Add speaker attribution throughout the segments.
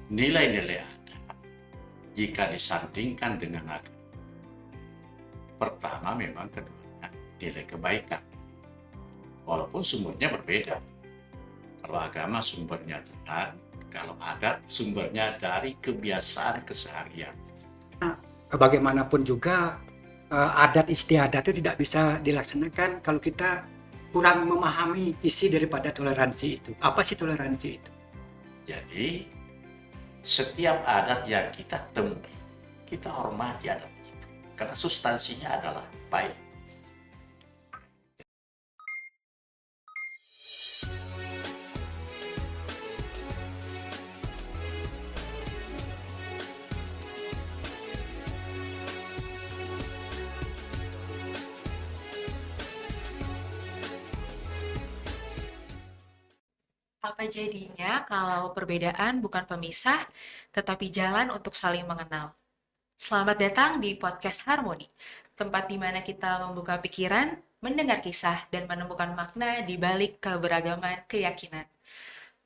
Speaker 1: nilai-nilai adat jika disandingkan dengan agama. Pertama memang keduanya nilai kebaikan. Walaupun sumbernya berbeda. Kalau agama sumbernya Tuhan, kalau adat sumbernya dari kebiasaan keseharian.
Speaker 2: Bagaimanapun juga adat istiadat itu tidak bisa dilaksanakan kalau kita kurang memahami isi daripada toleransi itu. Apa sih toleransi itu?
Speaker 1: Jadi setiap adat yang kita temui, kita hormati adat itu. Karena substansinya adalah baik.
Speaker 3: Apa jadinya kalau perbedaan bukan pemisah, tetapi jalan untuk saling mengenal? Selamat datang di Podcast Harmoni, tempat di mana kita membuka pikiran, mendengar kisah, dan menemukan makna di balik keberagaman keyakinan.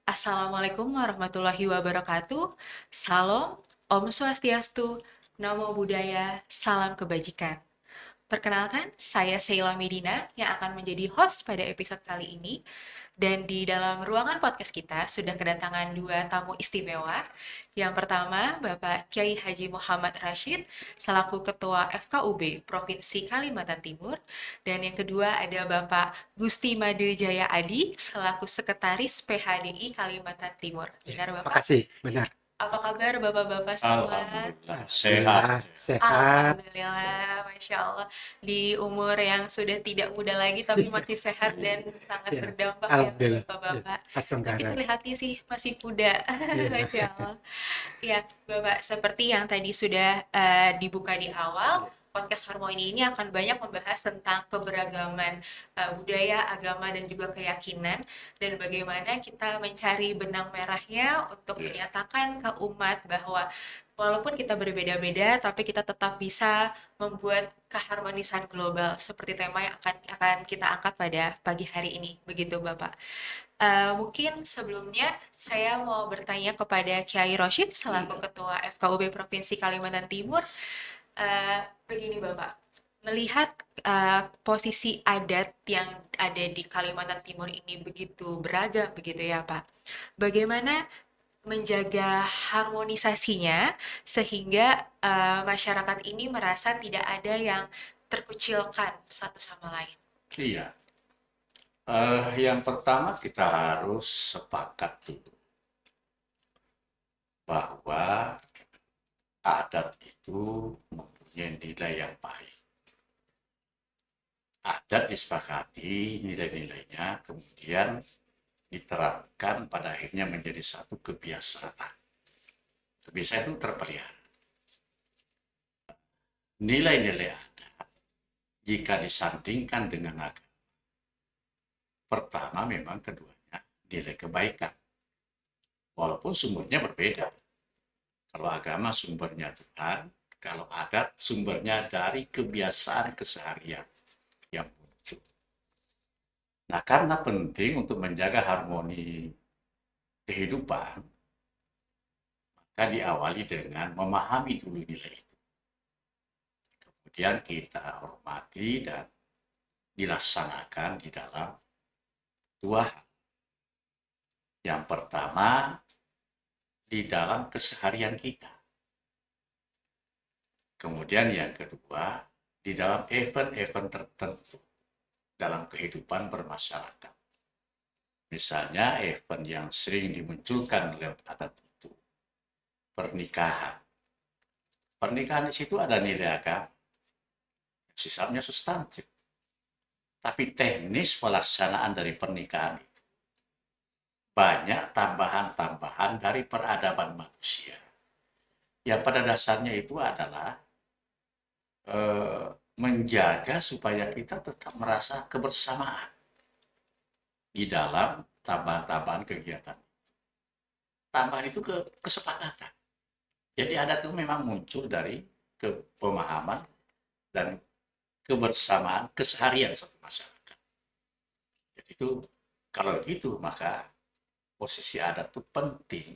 Speaker 3: Assalamualaikum warahmatullahi wabarakatuh. Salam, Om Swastiastu, Namo Buddhaya, Salam Kebajikan. Perkenalkan, saya Sheila Medina yang akan menjadi host pada episode kali ini. Dan di dalam ruangan podcast kita sudah kedatangan dua tamu istimewa. Yang pertama, Bapak Kiai Haji Muhammad Rashid, selaku Ketua FKUB Provinsi Kalimantan Timur. Dan yang kedua ada Bapak Gusti Made Jaya Adi, selaku Sekretaris PHDI Kalimantan Timur. Benar, Bapak?
Speaker 2: Makasih, benar.
Speaker 3: Apa kabar Bapak-Bapak semua?
Speaker 1: Alhamdulillah,
Speaker 2: Alhamdulillah,
Speaker 1: sehat.
Speaker 2: sehat.
Speaker 3: Alhamdulillah, Masya Allah. Di umur yang sudah tidak muda lagi, tapi masih sehat dan sangat
Speaker 2: Ya,
Speaker 3: berdampak ya untuk
Speaker 2: alhamdulillah.
Speaker 3: Bapak-Bapak.
Speaker 2: Ya,
Speaker 3: Tapi
Speaker 2: Astagfirullah.
Speaker 3: terlihatnya sih masih muda,
Speaker 2: Ya.
Speaker 3: Masya Allah. Ya, Bapak, seperti yang tadi sudah dibuka di awal, podcast Harmoni ini akan banyak membahas tentang keberagaman budaya, agama, dan juga keyakinan, dan bagaimana kita mencari benang merahnya untuk menyatakan ke umat bahwa walaupun kita berbeda-beda, tapi kita tetap bisa membuat keharmonisan global seperti tema yang akan kita angkat pada pagi hari ini. Begitu, Bapak. Mungkin sebelumnya saya mau bertanya kepada Kiai Roshid selaku Ketua FKUB Provinsi Kalimantan Timur. Begini, Bapak, melihat posisi adat yang ada di Kalimantan Timur ini begitu beragam, begitu ya, Pak. Bagaimana menjaga harmonisasinya sehingga masyarakat ini merasa tidak ada yang terkucilkan satu sama lain?
Speaker 1: Iya. Yang pertama kita harus sepakat dulu bahwa adat itu mempunyai nilai yang baik. Adat disepakati nilai-nilainya, kemudian diterapkan pada akhirnya menjadi satu kebiasaan. Kebiasaan itu terpelihara. Nilai-nilai adat jika disandingkan dengan agama. Pertama memang keduanya nilai kebaikan. Walaupun sumbernya berbeda. Kalau agama sumbernya Tuhan, kalau adat sumbernya dari kebiasaan keseharian yang muncul. Nah, karena penting untuk menjaga harmoni kehidupan, maka diawali dengan memahami dulu nilai itu. Kemudian kita hormati dan dilaksanakan di dalam dua hal. Yang pertama, di dalam keseharian kita. Kemudian yang kedua, di dalam event-event tertentu dalam kehidupan bermasyarakat. Misalnya event yang sering dimunculkan oleh adat itu, pernikahan. Pernikahan di situ ada nilai agama, sifatnya substantif. Tapi teknis pelaksanaan dari pernikahan itu banyak tambahan-tambahan dari peradaban manusia. Yang pada dasarnya itu adalah menjaga supaya kita tetap merasa kebersamaan di dalam tambahan-tambahan kegiatan. Tambahan itu kesepakatan. Jadi adat itu memang muncul dari pemahaman dan kebersamaan keseharian satu masyarakat. Jadi itu kalau gitu maka posisi adat itu penting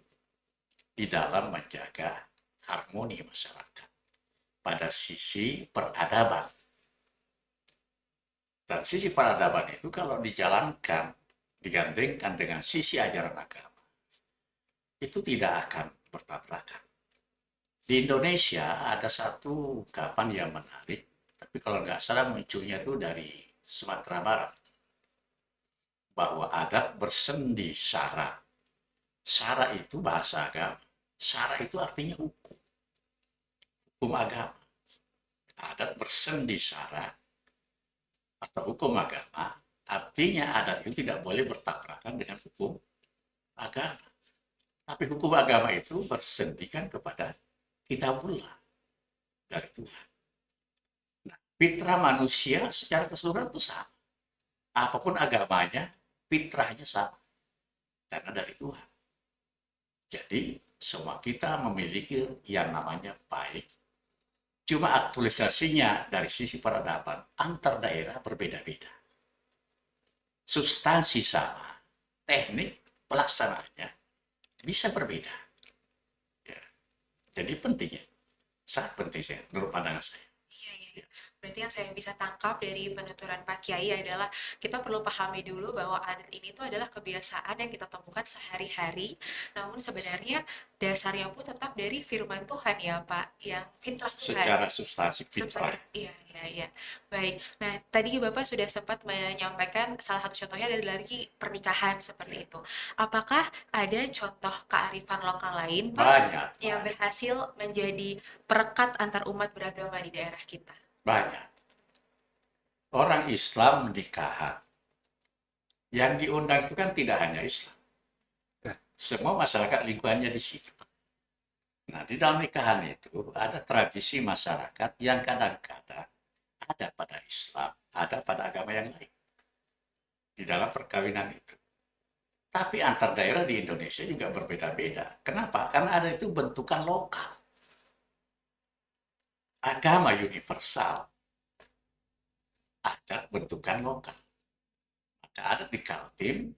Speaker 1: di dalam menjaga harmoni masyarakat pada sisi peradaban. Dan sisi peradaban itu kalau dijalankan, digandengkan dengan sisi ajaran agama, itu tidak akan bertabrakan. Di Indonesia ada satu ungkapan yang menarik, tapi kalau nggak salah munculnya itu dari Sumatera Barat, bahwa adat bersendi sara. Sara itu bahasa agama. Sara itu artinya hukum. Hukum agama. Adat bersendi sara atau hukum agama, artinya adat itu tidak boleh bertabrakan dengan hukum agama. Tapi hukum agama itu bersendikan kepada kitabullah dari Tuhan. Nah, fitrah manusia secara keseluruhan itu sama. Apapun agamanya, fitrahnya sama. Karena dari Tuhan. Jadi, semua kita memiliki yang namanya baik. Cuma aktualisasinya dari sisi peradaban antar daerah berbeda-beda. Substansi sama, teknik pelaksanaannya bisa berbeda. Ya. Jadi pentingnya, sangat penting saya, menurut pandangan saya.
Speaker 3: Iya, iya, iya. Berarti yang saya bisa tangkap dari penuturan Pak Kiai adalah kita perlu pahami dulu bahwa adat ini tuh adalah kebiasaan yang kita temukan sehari-hari, namun sebenarnya dasarnya pun tetap dari firman Tuhan ya Pak, yang fitrah Tuhan.
Speaker 1: Secara substansi fitrah.
Speaker 3: Iya, iya, iya. Baik. Nah, tadi Bapak sudah sempat menyampaikan salah satu contohnya adalah lagi pernikahan seperti itu. Apakah ada contoh kearifan lokal lain, Pak,
Speaker 1: Banyak,
Speaker 3: yang berhasil menjadi perekat antar umat beragama di daerah kita?
Speaker 1: banyak. Orang Islam nikahan. Yang diundang itu kan tidak hanya Islam. Semua masyarakat lingkungannya di situ. Nah, di dalam nikahan itu ada tradisi masyarakat yang kadang-kadang ada pada Islam, ada pada agama yang lain. Di dalam perkawinan itu. Tapi antar daerah di Indonesia juga berbeda-beda. Kenapa? Karena ada itu bentukan lokal. Agama universal, adat bentukan lokal. Maka adat di Kaltim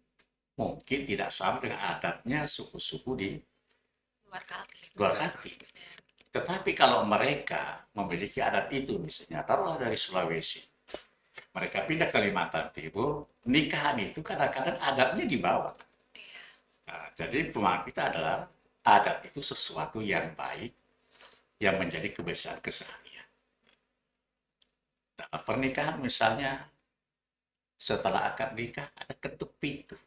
Speaker 1: mungkin tidak sama dengan adatnya suku-suku di
Speaker 3: Luar Kaltim.
Speaker 1: luar Kaltim.
Speaker 3: Benar.
Speaker 1: Tetapi kalau mereka memiliki adat itu, misalnya taruhlah dari Sulawesi, mereka pindah ke Kalimantan Timur, nikahan itu kadang-kadang adatnya dibawa.
Speaker 3: Iya.
Speaker 1: Nah, jadi pemahaman kita adalah adat itu sesuatu yang baik, yang menjadi kebiasaan keseharian. Dalam pernikahan misalnya, setelah akad nikah ada ketuk pintu.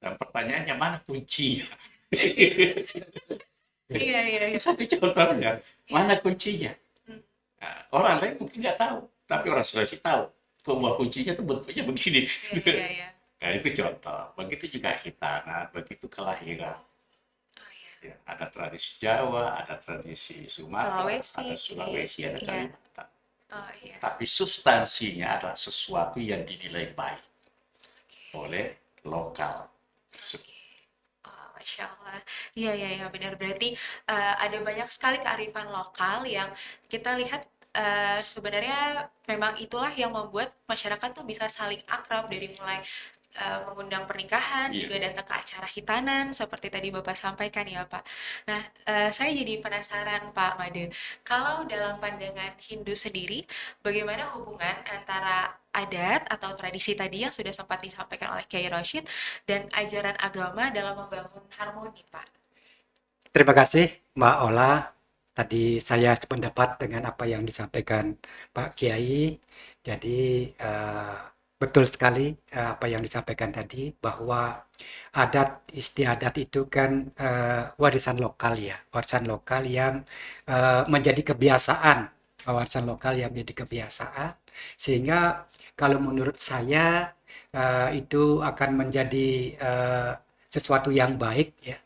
Speaker 1: Dan pertanyaannya mana kuncinya?
Speaker 3: Iya, iya, iya.
Speaker 1: Satu contohnya, mana kuncinya?
Speaker 3: Hmm.
Speaker 1: Nah, orang lain mungkin nggak tahu, tapi orang Sulawesi tahu. Bahwa kuncinya tuh bentuknya begini.
Speaker 3: Iya, iya, iya.
Speaker 1: Nah, itu contoh. Begitu juga khitanan, begitu kelahiran.
Speaker 3: Oh, iya.
Speaker 1: Ya, ada tradisi Jawa, ada tradisi Sumatera,
Speaker 3: Sulawesi.
Speaker 1: ada Sulawesi, ada
Speaker 3: Iya.
Speaker 1: Kalimantan.
Speaker 3: Oh, iya.
Speaker 1: Tapi substansinya adalah sesuatu yang dinilai baik oleh lokal.
Speaker 3: Oh, Masya Allah. Iya, iya, iya, benar. Berarti ada banyak sekali kearifan lokal yang kita lihat sebenarnya memang itulah yang membuat masyarakat tuh bisa saling akrab dari mulai mengundang pernikahan,
Speaker 1: Iya.
Speaker 3: juga datang ke acara hitanan, seperti tadi Bapak sampaikan ya Pak. Nah, saya jadi penasaran Pak Made, kalau dalam pandangan Hindu sendiri, bagaimana hubungan antara adat atau tradisi tadi yang sudah sempat disampaikan oleh Kiai Rashid dan ajaran agama dalam membangun harmoni, Pak?
Speaker 2: Terima kasih Mbak Ola. Tadi saya sependapat dengan apa yang disampaikan Pak Kiai. Jadi betul sekali apa yang disampaikan tadi, bahwa adat istiadat itu kan warisan lokal ya, warisan lokal yang menjadi kebiasaan, warisan lokal yang menjadi kebiasaan, sehingga kalau menurut saya itu akan menjadi sesuatu yang baik ya,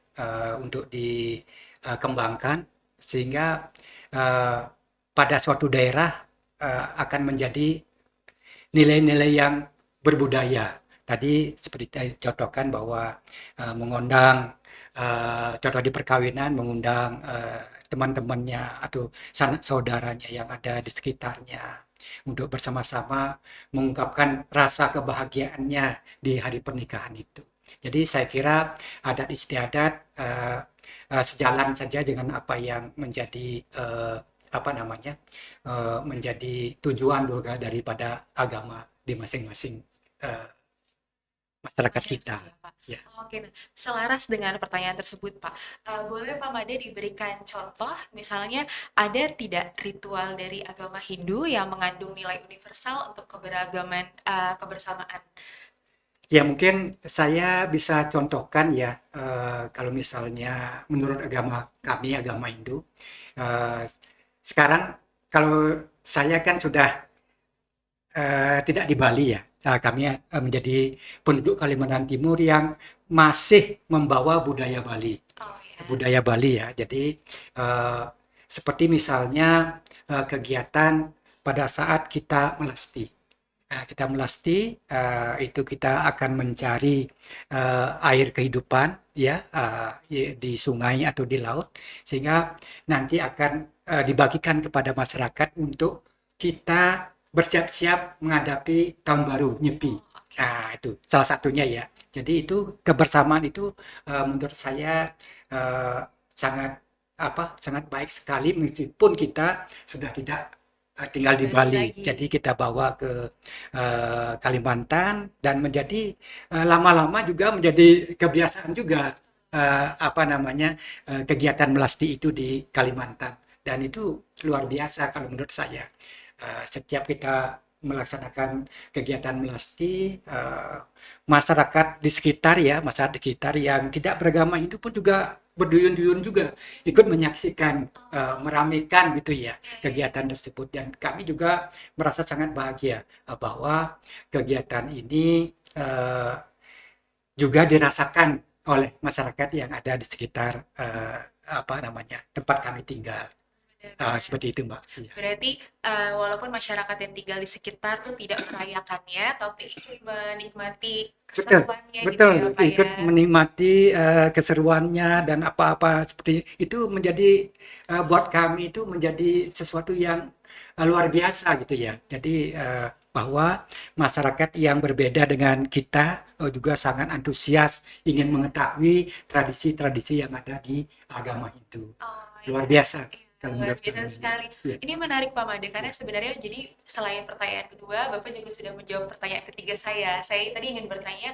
Speaker 2: untuk dikembangkan, sehingga pada suatu daerah akan menjadi nilai-nilai yang berbudaya. Tadi seperti contohkan bahwa mengundang, contoh di perkawinan, mengundang teman-temannya atau sanak saudaranya yang ada di sekitarnya untuk bersama-sama mengungkapkan rasa kebahagiaannya di hari pernikahan itu. Jadi saya kira adat istiadat sejalan saja dengan apa yang menjadi menjadi tujuan juga daripada agama di masing-masing eh, masyarakat kita.
Speaker 3: Ya, Pak.
Speaker 2: Ya.
Speaker 3: Oke, nah, selaras dengan pertanyaan tersebut, Pak, boleh Pak Made diberikan contoh, misalnya ada tidak ritual dari agama Hindu yang mengandung nilai universal untuk keberagaman, kebersamaan?
Speaker 2: Ya mungkin saya bisa contohkan ya, kalau misalnya menurut agama kami, agama Hindu, eh, sekarang kalau saya kan sudah tidak di Bali ya. Kami menjadi penduduk Kalimantan Timur yang masih membawa budaya Bali.
Speaker 3: Oh ya,
Speaker 2: Budaya Bali ya. Jadi seperti misalnya kegiatan pada saat kita melasti. Kita melasti itu kita akan mencari air kehidupan ya di sungai atau di laut, sehingga nanti akan dibagikan kepada masyarakat untuk kita bersiap-siap menghadapi tahun baru Nyepi. Itu salah satunya ya. Jadi itu kebersamaan itu menurut saya eh, sangat sangat baik sekali meskipun kita sudah tidak tinggal di
Speaker 3: Bali
Speaker 2: Bali.
Speaker 3: lagi.
Speaker 2: Jadi kita bawa ke Kalimantan dan menjadi lama-lama juga menjadi kebiasaan juga kegiatan melasti itu di Kalimantan, dan itu luar biasa kalau menurut saya. Setiap kita melaksanakan kegiatan melasti, masyarakat di sekitar ya, masyarakat di sekitar yang tidak beragama itu pun juga berduyun-duyun juga ikut menyaksikan, meramaikan gitu ya kegiatan tersebut, dan kami juga merasa sangat bahagia bahwa kegiatan ini juga dirasakan oleh masyarakat yang ada di sekitar tempat kami tinggal. Seperti itu, Mbak. Iya.
Speaker 3: Berarti walaupun masyarakat yang tinggal di sekitar tuh tidak merayakannya, tapi ikut menikmati
Speaker 2: Betul,
Speaker 3: keseruannya gitu
Speaker 2: betul.
Speaker 3: ya, Pak
Speaker 2: Ikut
Speaker 3: ya.
Speaker 2: menikmati keseruannya dan apa-apa seperti itu menjadi buat kami itu menjadi sesuatu yang luar biasa gitu ya. Jadi bahwa masyarakat yang berbeda dengan kita juga sangat antusias ingin mengetahui tradisi-tradisi yang ada di agama Hindu.
Speaker 3: Oh
Speaker 2: Luar
Speaker 3: ya,
Speaker 2: biasa
Speaker 3: iya,
Speaker 2: kalau
Speaker 3: luar
Speaker 2: menurut
Speaker 3: biasa
Speaker 2: kami.
Speaker 3: sekali.
Speaker 2: Ya.
Speaker 3: Ini menarik Pak Made karena sebenarnya jadi selain pertanyaan kedua, Bapak juga sudah menjawab pertanyaan ketiga saya. Saya tadi ingin bertanya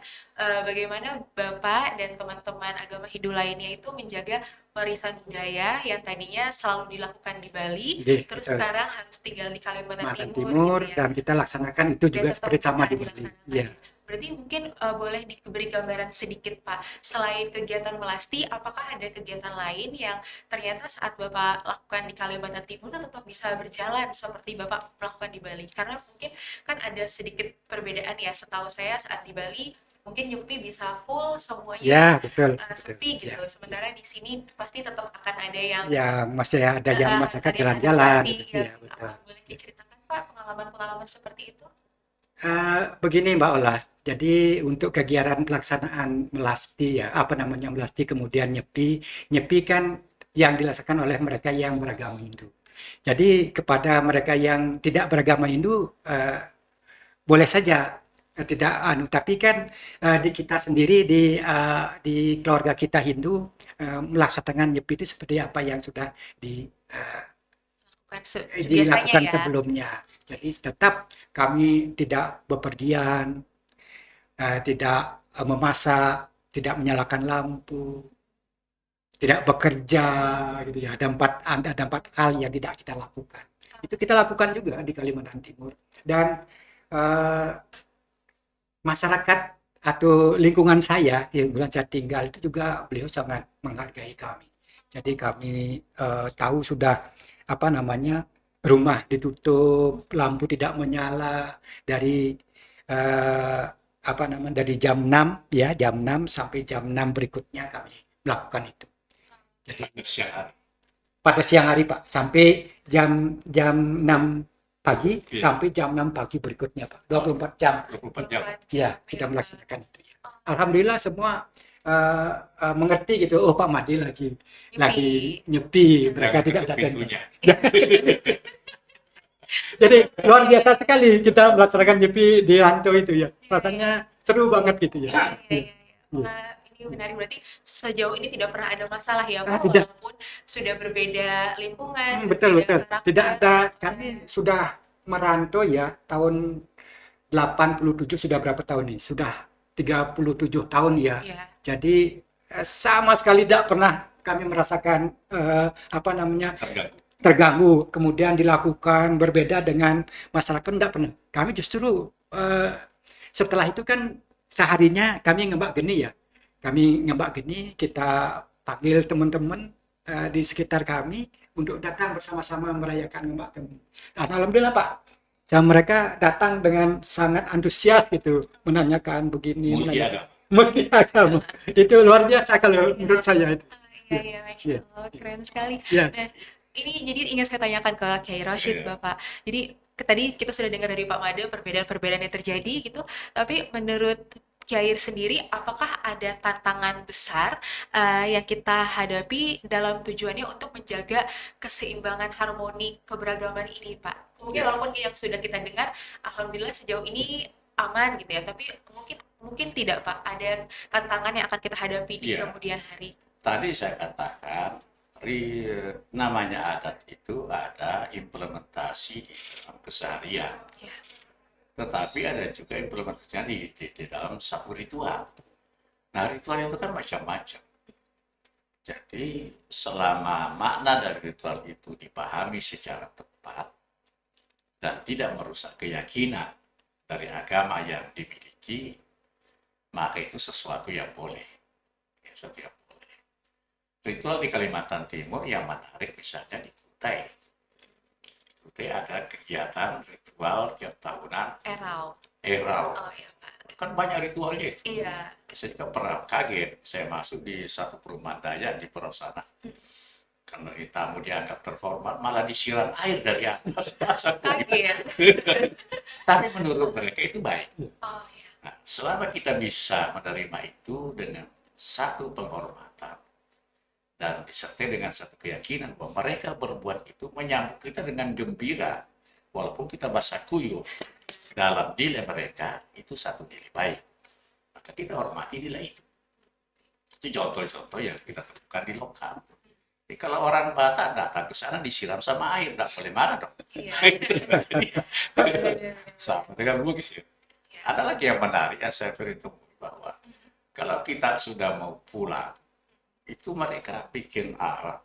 Speaker 3: bagaimana Bapak dan teman-teman agama Hindu lainnya itu menjaga warisan budaya yang tadinya selalu dilakukan di Bali,
Speaker 2: Oke,
Speaker 3: terus
Speaker 2: betul.
Speaker 3: sekarang harus tinggal di Kalimantan
Speaker 2: Kalimantan
Speaker 3: Timur
Speaker 2: Timur,
Speaker 3: gitu ya.
Speaker 2: dan kita laksanakan itu
Speaker 3: Dan
Speaker 2: juga
Speaker 3: tetap
Speaker 2: seperti sama
Speaker 3: bisa
Speaker 2: di Bali.
Speaker 3: dilaksanakan
Speaker 2: Iya.
Speaker 3: ya. Berarti mungkin boleh diberi gambaran sedikit Pak, selain kegiatan melasti, apakah ada kegiatan lain yang ternyata saat Bapak lakukan di Kalimantan Timur itu tetap bisa berjalan seperti Bapak melakukan di Bali? Karena mungkin kan ada sedikit perbedaan ya, setahu saya saat di Bali mungkin Nyepi bisa full
Speaker 2: Ya,
Speaker 3: semuanya
Speaker 2: betul, betul.
Speaker 3: sepi
Speaker 2: Ya,
Speaker 3: gitu, sementara di sini pasti tetap akan ada yang
Speaker 2: yang masih ada yang
Speaker 3: harus
Speaker 2: masyarakat
Speaker 3: ada yang
Speaker 2: jalan-jalan
Speaker 3: adaptasi
Speaker 2: gitu.
Speaker 3: ya.
Speaker 2: Ya, betul.
Speaker 3: Apa boleh diceritakan Pak pengalaman-pengalaman seperti itu?
Speaker 2: Begini Mbak Ola, jadi untuk kegiatan pelaksanaan melasti ya, melasti kemudian nyepi kan yang dilaksanakan oleh mereka yang beragama Hindu. Jadi kepada mereka yang tidak beragama Hindu boleh saja tidak tapi kan di kita sendiri di keluarga kita Hindu melaksanakan nyepi itu seperti apa yang sudah
Speaker 3: Bukan biasanya
Speaker 2: dilakukan
Speaker 3: ya.
Speaker 2: sebelumnya. Jadi tetap kami tidak bepergian, tidak memasak, tidak menyalakan lampu, tidak bekerja gitu ya. Ada empat hal yang tidak kita lakukan. Itu kita lakukan juga di Kalimantan Timur, dan eh, masyarakat atau lingkungan saya yang bulan saya tinggal itu juga beliau sangat menghargai kami. Jadi kami tahu sudah rumah ditutup, lampu tidak menyala dari eh, dari jam 6 ya, jam 6 sampai jam 6 berikutnya kami melakukan itu. Jadi
Speaker 1: Siang.
Speaker 2: pada siang hari Pak, sampai jam jam 6 pagi
Speaker 1: Iya.
Speaker 2: sampai jam 6 pagi berikutnya Pak. 24 jam.
Speaker 1: 24 jam.
Speaker 2: Ya, kita melaksanakan itu ya. Alhamdulillah semua mengerti gitu. Oh, Pak Madi lagi nyepi, mereka
Speaker 1: Yang
Speaker 2: tidak
Speaker 1: ketuk
Speaker 2: datang.
Speaker 1: pintunya.
Speaker 2: Jadi luar biasa sekali kita melaksanakan nyepi di Ranto itu ya. Rasanya seru banget gitu ya.
Speaker 3: Iya, iya, iya.
Speaker 2: Iya.
Speaker 3: Ini Oke, menarik. Berarti sejauh ini tidak pernah ada masalah ya, Pak,
Speaker 2: Tidak.
Speaker 3: walaupun sudah berbeda lingkungan,
Speaker 2: Betul,
Speaker 3: berbeda
Speaker 2: betul. Tidak
Speaker 3: karakter.
Speaker 2: ada, kami sudah merantau ya, tahun 87 sudah berapa tahun nih? Sudah 37 tahun ya.
Speaker 3: Iya,
Speaker 2: Jadi sama sekali tidak pernah kami merasakan apa namanya
Speaker 1: terganggu.
Speaker 2: terganggu, kemudian dilakukan berbeda dengan masyarakat, tidak pernah. Kami justru setelah itu kan seharinya kami ngembak geni ya. Kami ngembak geni, kita panggil teman-teman di sekitar kami untuk datang bersama-sama merayakan ngembak geni. Dan alhamdulillah Pak, mereka datang dengan sangat antusias gitu, menanyakan begini,
Speaker 1: Multi
Speaker 2: menanyakan
Speaker 1: agama.
Speaker 2: multi agama. Itu luar biasa kalau menurut saya itu.
Speaker 3: iya, iya, Masya
Speaker 2: Iya,
Speaker 3: Allah, keren sekali.
Speaker 2: iya,
Speaker 3: Nah, ini jadi ingin saya tanyakan ke Kiai Rashid,
Speaker 1: Iya.
Speaker 3: Bapak. Jadi tadi kita sudah dengar dari Pak Made perbedaan-perbedaan yang terjadi gitu, tapi menurut Kiai sendiri, apakah ada tantangan besar yang kita hadapi dalam tujuannya untuk menjaga keseimbangan harmoni keberagaman ini, Pak? Mungkin
Speaker 1: Ya.
Speaker 3: walaupun yang sudah kita dengar, alhamdulillah sejauh ini aman gitu ya, tapi mungkin mungkin tidak, Pak. Ada tantangan yang akan kita hadapi di
Speaker 1: Iya.
Speaker 3: kemudian hari.
Speaker 1: Tadi saya katakan, namanya adat itu ada implementasi di dalam keseharian.
Speaker 3: Ya.
Speaker 1: Tetapi ada juga implementasinya di dalam satu ritual. Nah, ritual itu kan macam-macam. Jadi, selama makna dari ritual itu dipahami secara tepat dan tidak merusak keyakinan dari agama yang dimiliki, maka itu sesuatu yang boleh. Sesuatu yang boleh. Ritual di Kalimantan Timur yang menarik misalnya di Kutai. Kutai ada kegiatan ritual tiap tahunan
Speaker 3: Erau.
Speaker 1: Erau.
Speaker 3: Oh iya, Pak.
Speaker 1: Kan banyak ritualnya itu.
Speaker 3: Iya.
Speaker 1: Saya juga pernah kaget, saya masuk di satu perumahan Dayak di Pulau sana. Karena tamu dianggap terhormat, malah disiram air dari atas.
Speaker 3: Kaget.
Speaker 1: Tapi menurut mereka itu baik.
Speaker 3: Oh iya.
Speaker 1: Nah, selama kita bisa menerima itu dengan satu penghormatan dan disertai dengan satu keyakinan bahwa mereka berbuat itu menyambut kita dengan gembira, walaupun kita basah kuyup, dalam nilai mereka itu satu nilai baik, maka kita hormati nilai itu. Itu contoh-contoh yang kita temukan di lokal. Jadi kalau orang Batak datang ke sana disiram sama air, tidak boleh marah dong.
Speaker 3: Iya.
Speaker 1: Sama dengan Bugis ya. Ada lagi yang menarik yang saya perhitung bahwa kalau kita sudah mau pulang, itu mereka bikin arah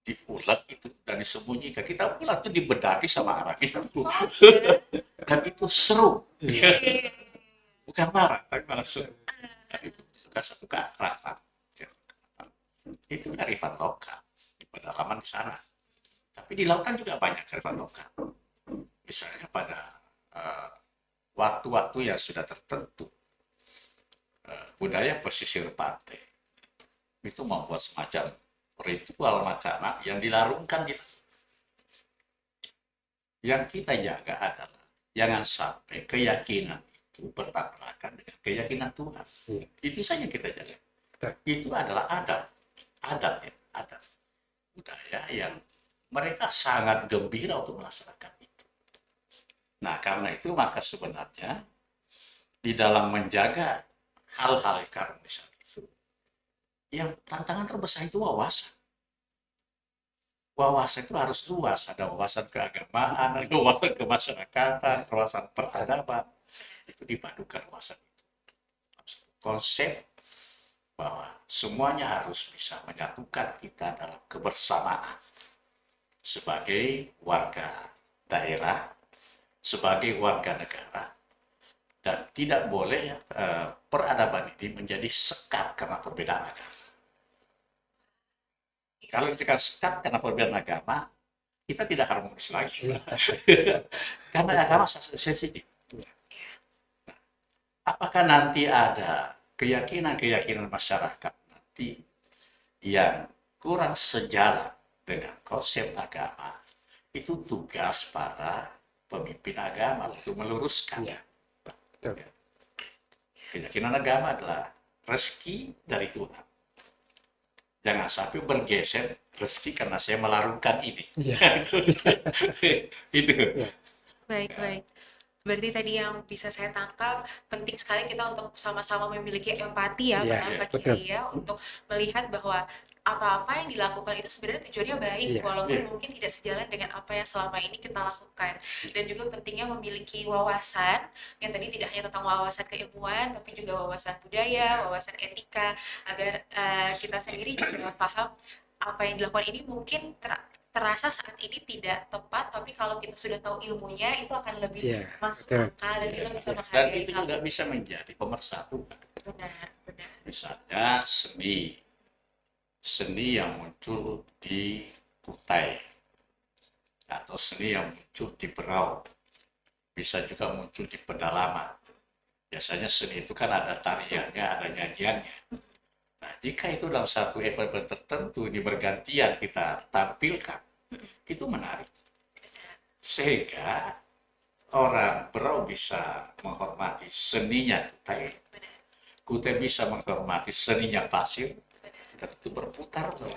Speaker 1: diulat itu dan disembunyikan. Kita pulang itu dibedaki sama arah itu. Dan itu seru. Bukan marah, tapi malah seru. Dan itu juga satu keakraban. Itu kearifan lokal di pedalaman di sana. Tapi di lautan juga banyak kearifan lokal. Misalnya pada waktu-waktu yang sudah tertentu, budaya pesisir pantai itu membuat semacam ritual makanan yang dilarungkan gitu. Yang kita jaga adalah jangan sampai keyakinan itu bertabrakan dengan keyakinan Tuhan. Itu saja yang kita jaga. Itu adalah adat ya, adat budaya yang mereka sangat gembira untuk melaksanakan itu. Nah, karena itu maka sebenarnya di dalam menjaga hal-hal keharmonisan itu, yang tantangan terbesar itu wawasan. Wawasan itu harus luas, ada wawasan keagamaan, ada wawasan kemasyarakatan, wawasan peradaban. Itu dipadukan wawasan itu. Konsep bahwa semuanya harus bisa menyatukan kita dalam kebersamaan sebagai warga daerah, sebagai warga negara, dan tidak boleh peradaban ini menjadi sekat karena perbedaan agama. Kalau kita sekat karena perbedaan agama, kita tidak harmonis lagi. Karena agama sensitif. Apakah nanti ada keyakinan-keyakinan masyarakat nanti yang kurang sejalan dengan konsep agama, itu tugas para pemimpin agama untuk meluruskan. Keyakinan agama adalah rezeki dari Tuhan. Jangan sampai bergeser rezeki karena saya melarungkan ini.
Speaker 2: iya.
Speaker 1: Itu.
Speaker 3: Baik, baik. Berarti tadi yang bisa saya tangkap, penting sekali kita untuk sama-sama memiliki empati ya,
Speaker 2: Iya,
Speaker 3: pertama Pak
Speaker 2: betul.
Speaker 3: Kiai ya, untuk melihat bahwa apa-apa yang dilakukan itu sebenarnya tujuannya baik,
Speaker 2: Iya,
Speaker 3: walaupun
Speaker 1: Iya.
Speaker 3: mungkin tidak sejalan dengan apa yang selama ini kita lakukan. Dan juga pentingnya memiliki wawasan, yang tadi tidak hanya tentang wawasan keilmuan, tapi juga wawasan budaya, wawasan etika, agar kita sendiri juga paham apa yang dilakukan ini mungkin terasa saat ini tidak tepat, tapi kalau kita sudah tahu ilmunya itu akan lebih
Speaker 2: iya,
Speaker 3: masuk
Speaker 2: betul.
Speaker 3: akal dan kita bisa
Speaker 1: Dan
Speaker 3: menghargai
Speaker 1: itu
Speaker 3: hal
Speaker 1: juga
Speaker 3: itu.
Speaker 1: bisa menjadi pemersatu.
Speaker 3: Benar, benar,
Speaker 1: Misalnya seni, seni yang muncul di Kutai atau seni yang muncul di Berau, bisa juga muncul di pedalaman. Biasanya seni itu kan ada tariannya, ada nyanyiannya. Nah, jika itu dalam satu event tertentu ini bergantian kita tampilkan, itu menarik. Sehingga orang Berau bisa menghormati seninya Kutai,
Speaker 3: benar,
Speaker 1: Kutai bisa menghormati seninya Pasir,
Speaker 3: benar,
Speaker 1: dan itu berputar tuh.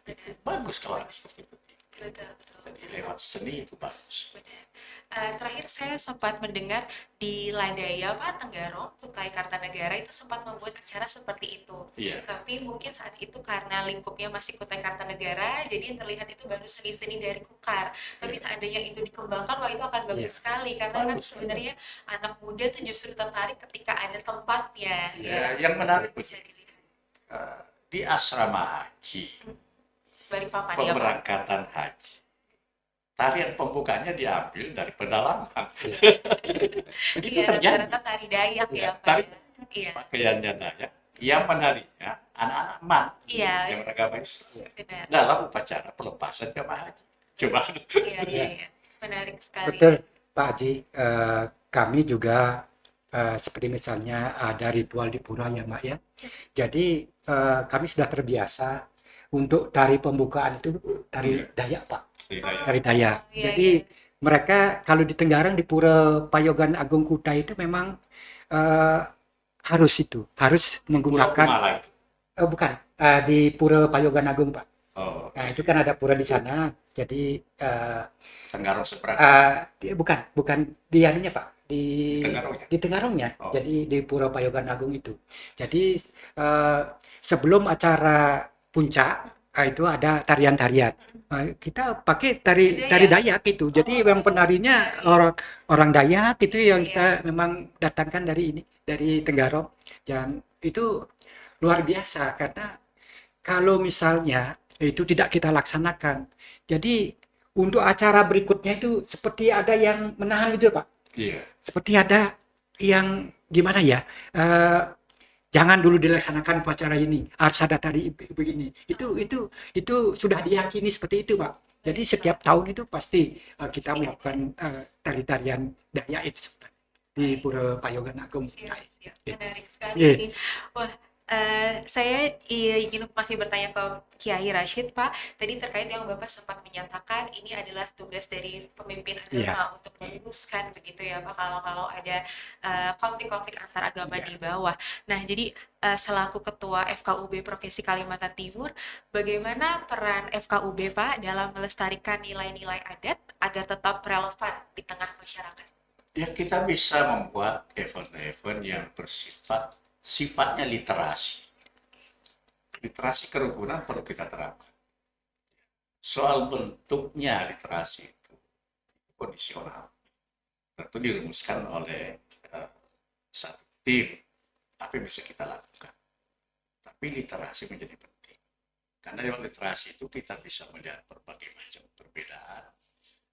Speaker 3: benar.
Speaker 1: Bagus kalau ada seperti itu.
Speaker 3: Betul, betul.
Speaker 1: Jadi lewat seni itu bagus.
Speaker 3: Benar. Terakhir saya sempat mendengar di Ladaya Pak Tenggarong, Kutai Kartanegara itu sempat membuat acara seperti itu.
Speaker 1: Iya,
Speaker 3: Tapi mungkin saat itu karena lingkupnya masih Kutai Kartanegara, jadi yang terlihat itu baru seni-seni dari Kukar. Tapi
Speaker 1: iya.
Speaker 3: seandainya itu dikembangkan, wah itu akan
Speaker 2: Iya,
Speaker 3: bagus sekali karena kan
Speaker 1: Bagus.
Speaker 3: sebenarnya anak muda tuh justru tertarik ketika ada tempatnya,
Speaker 1: Ya,
Speaker 3: ya
Speaker 1: yang menarik
Speaker 3: bisa dilihat.
Speaker 1: di asrama haji,
Speaker 3: Balikpapan ya Pak.
Speaker 1: pemberangkatan haji, tarian pembukanya diambil dari pedalaman. Itu
Speaker 3: Iya,
Speaker 1: terjadi.
Speaker 3: rata-rata tari Dayak
Speaker 1: Ya,
Speaker 3: ya Pak
Speaker 1: tari
Speaker 3: ya. Iya,
Speaker 1: pakaiannya Dayak, yang menarinya anak-anak man
Speaker 3: iya,
Speaker 1: yang beragama Islam
Speaker 3: benar.
Speaker 1: dalam upacara pelepasan jemaah haji. Coba.
Speaker 3: Iya, iya, iya. Menarik sekali.
Speaker 2: betul, Pak Haji. Kami juga seperti misalnya ada ritual di pura ya, Mbak ya. Jadi kami sudah terbiasa untuk tari pembukaan itu tari Dayak, Pak.
Speaker 1: Tidak,
Speaker 2: Tari Dayak.
Speaker 3: Oh, iya,
Speaker 2: Jadi
Speaker 3: iya.
Speaker 2: mereka kalau di Tenggarang di Pura Payogan Agung Kutai itu memang eh, harus
Speaker 1: Pulau
Speaker 2: menggunakan
Speaker 1: Kumala itu.
Speaker 2: bukan di Pura Payogan Agung, Pak.
Speaker 1: Oh,
Speaker 2: Nah, itu kan ada pura di sana. Jadi
Speaker 1: Tenggarong seberang.
Speaker 2: bukan di anunya Pak,
Speaker 1: Tenggarongnya.
Speaker 2: di Tenggarongnya.
Speaker 1: Oh.
Speaker 2: Jadi di Pura Payogan Agung itu. Jadi sebelum acara puncak itu ada tarian-tarian. Kita pakai tari Dayak itu. Jadi yang penarinya orang Dayak itu yang kita memang datangkan dari ini, dari Tenggarong. Dan itu luar biasa karena kalau misalnya itu tidak kita laksanakan, jadi untuk acara berikutnya itu seperti ada yang menahan gitu Pak.
Speaker 1: Iya.
Speaker 2: Seperti ada yang gimana ya? Jangan dulu dilaksanakan upacara ini, harus ada tadi begini. Itu sudah diyakini seperti itu Pak. Jadi setiap tahun itu pasti kita melakukan tari-tarian Dayak itu di Pura Payogan Agung.
Speaker 3: Siap, siap.
Speaker 2: Iya.
Speaker 3: Menarik sekali
Speaker 2: Iya.
Speaker 3: ini. Wah, saya ingin masih bertanya ke Kiai Rashid, Pak. Tadi terkait yang Bapak sempat menyatakan ini adalah tugas dari pemimpin
Speaker 2: Iya.
Speaker 3: agama untuk meluruskan begitu ya, Pak. Kalau ada konflik-konflik antar agama
Speaker 2: Iya.
Speaker 3: di bawah. Nah, jadi selaku Ketua FKUB Provinsi Kalimantan Timur, bagaimana peran FKUB, Pak, dalam melestarikan nilai-nilai adat agar tetap relevan di tengah masyarakat?
Speaker 1: Ya, kita bisa membuat event-event yang sifatnya literasi. Literasi kerukunan perlu kita terapkan. Soal bentuknya literasi itu kondisional. Tentu dirumuskan oleh satu tim, tapi bisa kita lakukan. Tapi literasi menjadi penting. Karena dalam literasi itu kita bisa melihat berbagai macam perbedaan,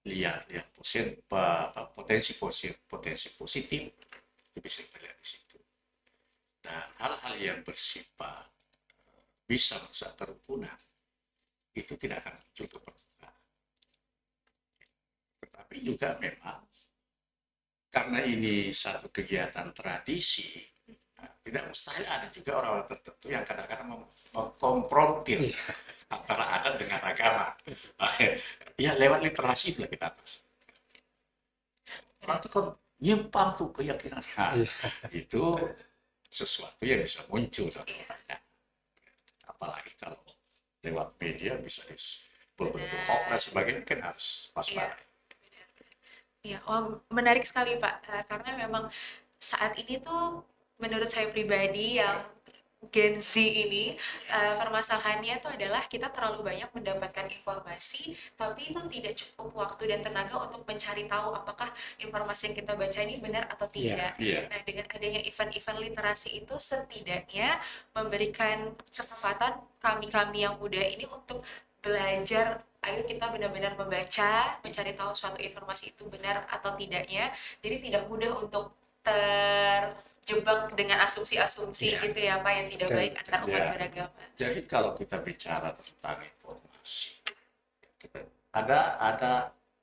Speaker 1: lihat potensi positif itu bisa kita lihat di situ. Dan hal-hal yang bersifat bisa merusak kerukunan itu tidak akan muncul ke permukaan. Tetapi juga memang karena ini satu kegiatan tradisi, tidak mustahil ada juga orang-orang tertentu yang kadang-kadang mengkompromitir antara adat dengan agama. Ya lewat literasi sudah kita atas. Orang itu kan nyimpang tuh keyakinannya. Itu sesuatu yang bisa muncul dalam otaknya. Apalagi kalau lewat media bisa berbentuk hoax dan sebagainya, kan harus waspada.
Speaker 3: Iya, wah, menarik sekali Pak. Karena memang saat ini tuh menurut saya pribadi yang Gen Z ini permasalahannya tuh adalah kita terlalu banyak mendapatkan informasi, tapi itu tidak cukup waktu dan tenaga untuk mencari tahu apakah informasi yang kita baca ini benar atau
Speaker 2: Iya.
Speaker 3: tidak.
Speaker 1: Iya,
Speaker 3: Nah, dengan adanya event-event literasi itu setidaknya memberikan kesempatan kami-kami yang muda ini untuk belajar. Ayo kita benar-benar membaca, mencari tahu suatu informasi itu benar atau tidaknya. Jadi tidak mudah untuk terjebak dengan asumsi-asumsi
Speaker 2: Iya.
Speaker 3: gitu ya Pak yang tidak
Speaker 2: Betul,
Speaker 3: baik antar umat
Speaker 1: ya.
Speaker 3: beragama.
Speaker 1: Jadi kalau kita bicara tentang informasi,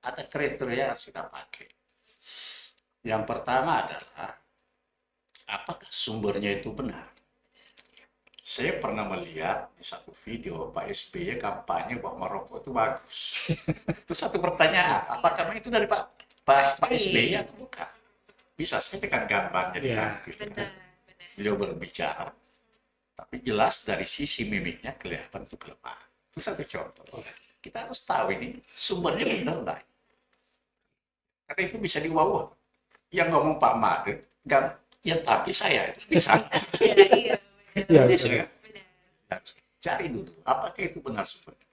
Speaker 1: ada kriteria yang harus kita pakai. Yang pertama adalah apakah sumbernya itu benar. Saya pernah melihat di satu video Pak SBY kampanye bahwa merokok itu bagus. Itu satu pertanyaan, apakah itu dari Pak SBY atau bukan? Bisa saja kan gambarnya
Speaker 2: Iya.
Speaker 1: ditampilkan.
Speaker 3: Benar, benar.
Speaker 1: Beliau berbicara, tapi jelas dari sisi mimiknya kelihatan itu kelemahan. Itu satu contoh. Kita harus tahu ini sumbernya benar nggak? Karena itu bisa diubah. Yang ngomong Pak Made dan yang tapi saya itu bisa.
Speaker 3: Iya, iya,
Speaker 2: Iya,
Speaker 3: benar.
Speaker 1: Bisa kan?
Speaker 3: Benar.
Speaker 1: Harus cari dulu apakah itu benar sumbernya.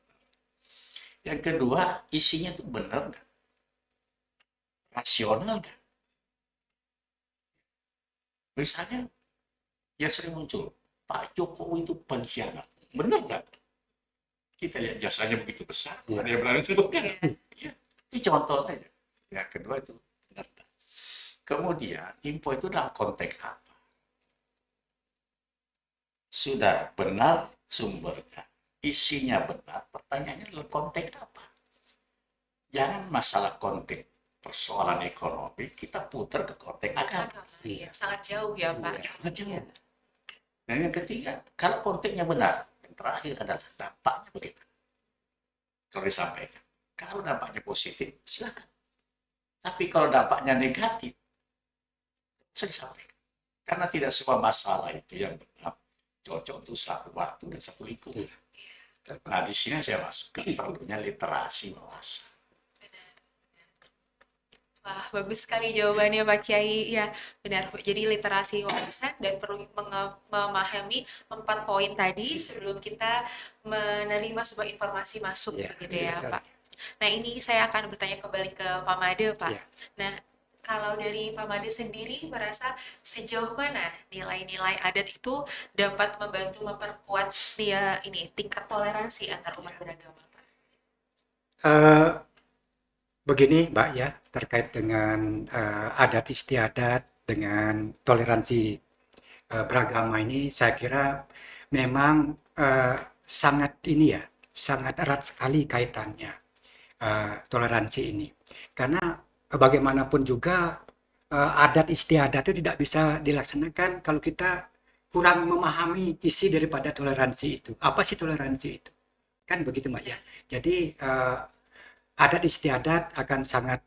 Speaker 1: Yang kedua, isinya itu benar nggak? Rasional nggak? Misalnya yang sering muncul, Pak Jokowi itu pengkhianat. Benar nggak? Kita lihat jasanya begitu besar.
Speaker 2: Iya.
Speaker 1: Ada yang berani bukan?
Speaker 3: Iya.
Speaker 1: Ya, itu contoh saja. Yang kedua itu benar nggak? Kemudian info itu dalam konteks apa? Sudah benar sumbernya, isinya benar, pertanyaannya dalam konteks apa? Jangan masalah konteks persoalan ekonomi, kita putar ke konteks agama.
Speaker 3: Agama, iya, sangat jauh ya Pak.
Speaker 1: Jangan jauh.
Speaker 3: Iya.
Speaker 1: Dan yang ketiga, kalau konteksnya benar, yang terakhir adalah dampaknya bagaimana? Kalau disampaikan, kalau dampaknya positif, silakan. Tapi kalau dampaknya negatif, saya disampaikan. Karena tidak semua masalah itu yang benar cocok untuk satu waktu dan satu lingkungan. Nah, di sini saya masukkan perlunya literasi wawasan.
Speaker 3: Wah, bagus sekali jawabannya Pak Kiai. Ya, benar. Jadi literasi wawasan dan perlu memahami 4 poin tadi sebelum kita menerima sebuah informasi masuk
Speaker 2: Iya,
Speaker 3: gitu ya,
Speaker 2: betul.
Speaker 3: Pak. Nah, ini saya akan bertanya kembali ke Pak Made, Pak.
Speaker 2: Iya.
Speaker 3: Nah, kalau dari Pak Made sendiri merasa sejauh mana nilai-nilai adat itu dapat membantu memperkuat dia ini tingkat toleransi antar umat beragama, Pak?
Speaker 2: Eh, Begini Mbak ya, terkait dengan adat istiadat dengan toleransi beragama ini, saya kira memang sangat ini ya, sangat erat sekali kaitannya toleransi ini. Karena bagaimanapun juga adat istiadat itu tidak bisa dilaksanakan kalau kita kurang memahami isi daripada toleransi itu. Apa sih toleransi itu? Kan begitu Mbak ya. Jadi adat istiadat akan sangat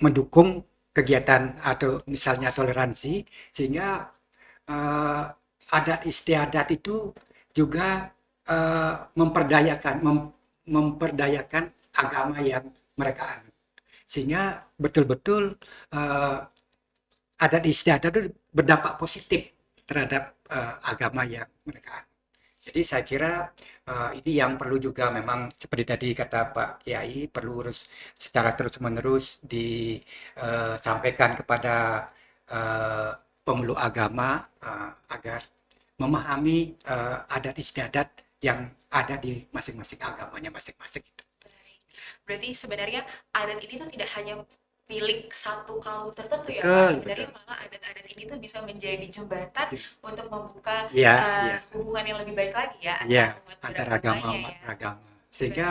Speaker 2: mendukung kegiatan atau misalnya toleransi, sehingga adat istiadat itu juga memperdayakan agama yang mereka anut, sehingga betul-betul adat istiadat itu berdampak positif terhadap agama yang mereka anut. Jadi saya kira ini yang perlu juga memang seperti tadi kata Pak Kiai, perlu secara terus-menerus disampaikan kepada pemeluk agama agar memahami adat istiadat yang ada di masing-masing agamanya masing-masing itu.
Speaker 3: Baik. Berarti sebenarnya adat ini tuh tidak hanya milik satu kaum tertentu ya Pak.
Speaker 2: Betul,
Speaker 3: Sebenarnya
Speaker 2: betul.
Speaker 3: malah adat-adat ini tuh bisa menjadi jembatan untuk membuka
Speaker 2: Iya, iya.
Speaker 3: hubungan yang lebih baik lagi ya
Speaker 2: Iya,
Speaker 3: antar umat
Speaker 2: antar
Speaker 3: beragamanya
Speaker 2: agama umat
Speaker 3: ya.
Speaker 2: beragama. Sehingga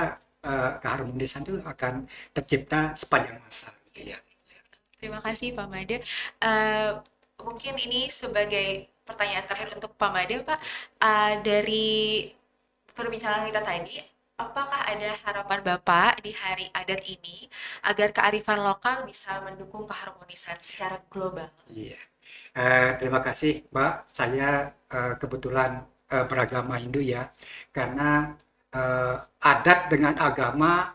Speaker 2: keharmonisan itu akan tercipta sepanjang masa gitu ya.
Speaker 3: Terima kasih Pak Made. Mungkin ini sebagai pertanyaan terakhir untuk Pak Made, Pak. Dari perbincangan kita tadi, apakah ada harapan Bapak di hari adat ini agar kearifan lokal bisa mendukung keharmonisan secara global?
Speaker 2: Iya. Terima kasih, Mbak. Saya kebetulan beragama Hindu ya, karena adat dengan agama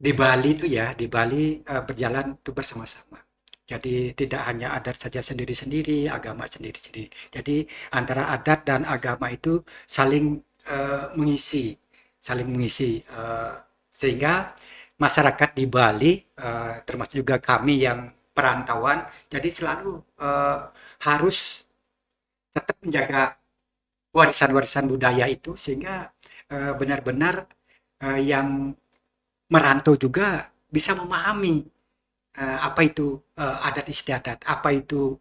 Speaker 2: di Bali itu ya, di Bali berjalan itu bersama-sama. Jadi tidak hanya adat saja sendiri-sendiri, agama sendiri-sendiri. Jadi antara adat dan agama itu saling mengisi, saling mengisi. Sehingga masyarakat di Bali, termasuk juga kami yang perantauan, jadi selalu harus tetap menjaga warisan-warisan budaya itu sehingga benar-benar yang merantau juga bisa memahami apa itu adat istiadat, apa itu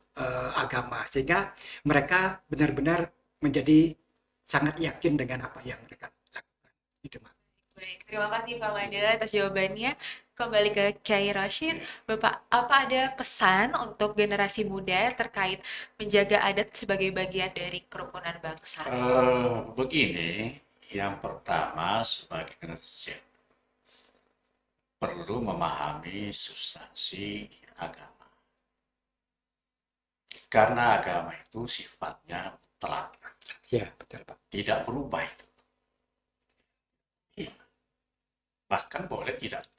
Speaker 2: agama, sehingga mereka benar-benar menjadi sangat yakin dengan apa yang mereka lakukan. Itu, Mak.
Speaker 3: Baik, terima kasih Pak Made atas jawabannya. Kembali ke Kiai Rashid, Bapak, apa ada pesan untuk generasi muda terkait menjaga adat sebagai bagian dari kerukunan bangsa?
Speaker 1: Begini, yang pertama sebagai generasi Z perlu memahami substansi agama. Karena agama itu sifatnya mutlak,
Speaker 2: Ya, betul, Pak.
Speaker 1: tidak berubah itu. Iya. Bahkan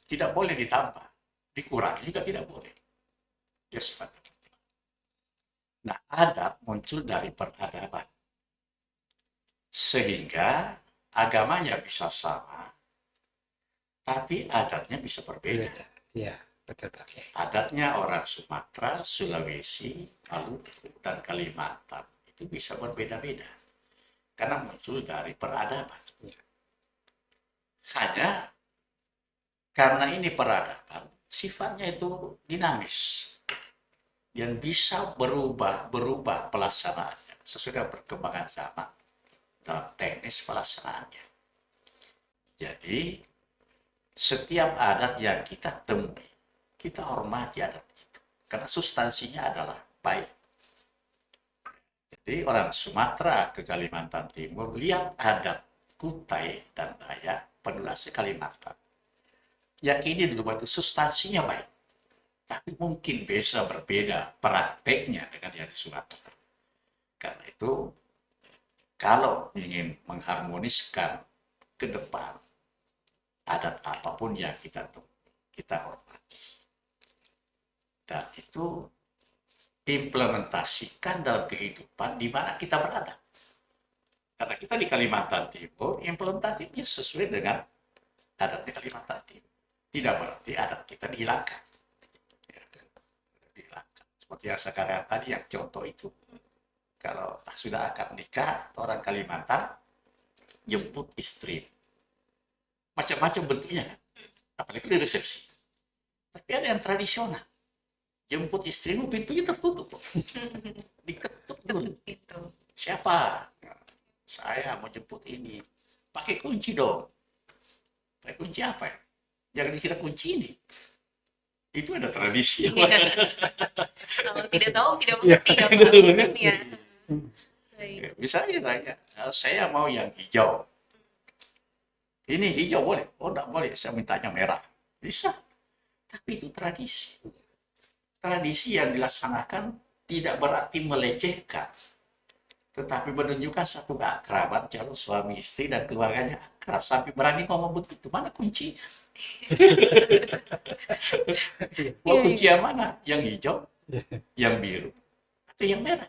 Speaker 1: tidak boleh ditambah, dikurangi juga tidak boleh. Dia sifatnya mutlak. Nah, adat muncul dari peradaban. Sehingga agamanya bisa sama, tapi adatnya bisa berbeda.
Speaker 2: Ya, betul, Pak.
Speaker 1: Adatnya orang Sumatera, Sulawesi, Maluku, dan Kalimantan itu bisa berbeda-beda karena muncul dari peradaban.
Speaker 2: Ya.
Speaker 1: Hanya karena ini peradaban, sifatnya itu dinamis dan bisa berubah pelaksanaannya sesuai perkembangan zaman dalam teknis pelaksanaannya. Jadi setiap adat yang kita temui, kita hormati adat itu karena substansinya adalah baik. Jadi orang Sumatera ke Kalimantan Timur lihat adat Kutai dan Dayak penduduk Kalimantan, yakini dulu itu substansinya baik, tapi mungkin bisa berbeda prakteknya dengan yang di Sumatera. Karena itu kalau ingin mengharmoniskan ke depan adat apapun yang kita temui, kita hormati. Dan itu implementasikan dalam kehidupan di mana kita berada. Karena kita di Kalimantan Timur, implementasinya sesuai dengan adatnya Kalimantan Timur. Tidak berarti adat kita dihilangkan. Ya, dihilangkan. Seperti yang sekarang tadi, yang contoh itu. Kalau sudah akad nikah, orang Kalimantan jemput istri. Macam-macam bentuknya kan. Apalagi di resepsi. Tapi ada yang tradisional. Jemput istrimu, pintunya tertutup. Diketuk dulu.
Speaker 3: Itu.
Speaker 1: Siapa? Saya mau jemput ini. Pakai kunci dong. Pakai kunci apa ya? Jangan dikira kunci ini. Itu ada tradisi.
Speaker 3: Iya. Kalau tidak tahu, tidak mengerti ya Pak maksudnya. Baik.
Speaker 1: Misalnya tanya, saya mau yang hijau. Ini hijau boleh? Oh, enggak boleh. Saya mintanya merah. Bisa. Tapi itu tradisi. Tradisi yang dilaksanakan tidak berarti melecehkan. Tetapi menunjukkan satu keakraban calon suami istri dan keluarganya akrab. Sampai berani ngomong begitu. Mana kuncinya? Mau kunci yang mana? Yang hijau? Yang biru? Atau yang merah?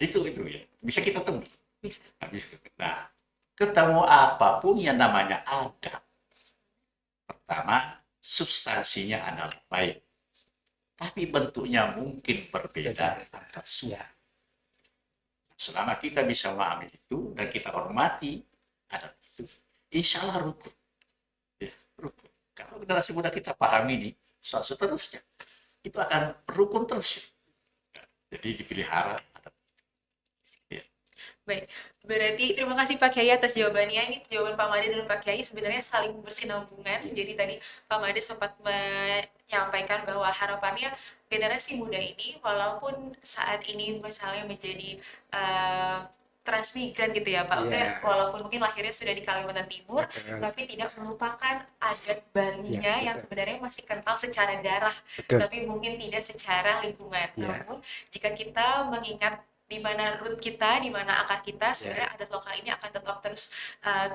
Speaker 1: Itu ya. Bisa kita temui.
Speaker 3: Bisa.
Speaker 1: Nah, ketemu apapun yang namanya adat. Pertama, substansinya adalah baik. Tapi bentuknya mungkin berbeda antar suku. Selama kita bisa memahami itu dan kita hormati adat itu, insya Allah rukun. Ya, rukun. Kalau generasi muda kita pahami ini, seterusnya itu akan rukun terus. Jadi dipelihara adat.
Speaker 3: Baik, berarti terima kasih Pak Kiai atas jawabannya. Ini jawaban Pak Made dan Pak Kiai sebenarnya saling bersinambungan. Jadi tadi Pak Made sempat menyampaikan bahwa harapannya generasi muda ini walaupun saat ini misalnya menjadi transmigran gitu ya Pak. Maksudnya walaupun mungkin lahirnya sudah di Kalimantan Timur, tapi tidak melupakan adat Balinya yang sebenarnya masih kental secara darah, tapi mungkin tidak secara lingkungan. Namun jika kita mengingat di mana root kita, di mana akar kita, sebenarnya adat lokal ini akan tetap terus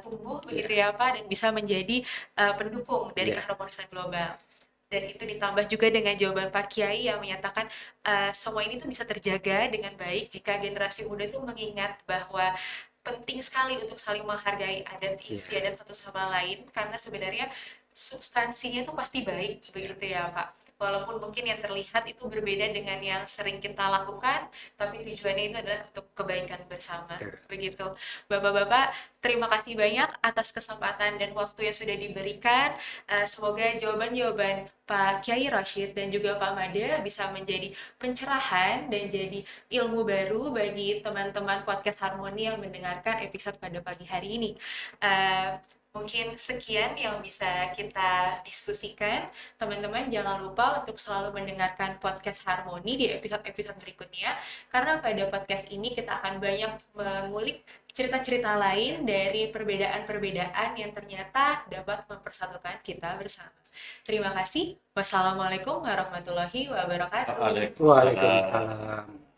Speaker 3: tumbuh begitu ya Pak, dan bisa menjadi pendukung dari keharmonisan global. Dan itu ditambah juga dengan jawaban Pak Kiai yang menyatakan semua ini tuh bisa terjaga dengan baik jika generasi muda tuh mengingat bahwa penting sekali untuk saling menghargai adat istiadat satu sama lain, karena sebenarnya substansinya itu pasti baik begitu ya Pak. Walaupun mungkin yang terlihat itu berbeda dengan yang sering kita lakukan, tapi tujuannya itu adalah untuk kebaikan bersama. Begitu. Bapak-bapak, terima kasih banyak atas kesempatan dan waktu yang sudah diberikan. Semoga jawaban-jawaban Pak Kiai Rashid dan juga Pak Made bisa menjadi pencerahan dan jadi ilmu baru bagi teman-teman podcast Harmoni yang mendengarkan episode pada pagi hari ini. Mungkin sekian yang bisa kita diskusikan. Teman-teman jangan lupa untuk selalu mendengarkan podcast Harmoni di episode-episode berikutnya, karena pada podcast ini kita akan banyak mengulik cerita-cerita lain dari perbedaan-perbedaan yang ternyata dapat mempersatukan kita bersama. Terima kasih. Wassalamualaikum warahmatullahi wabarakatuh.
Speaker 1: Waalaikumsalam.
Speaker 2: Waalaikumsalam.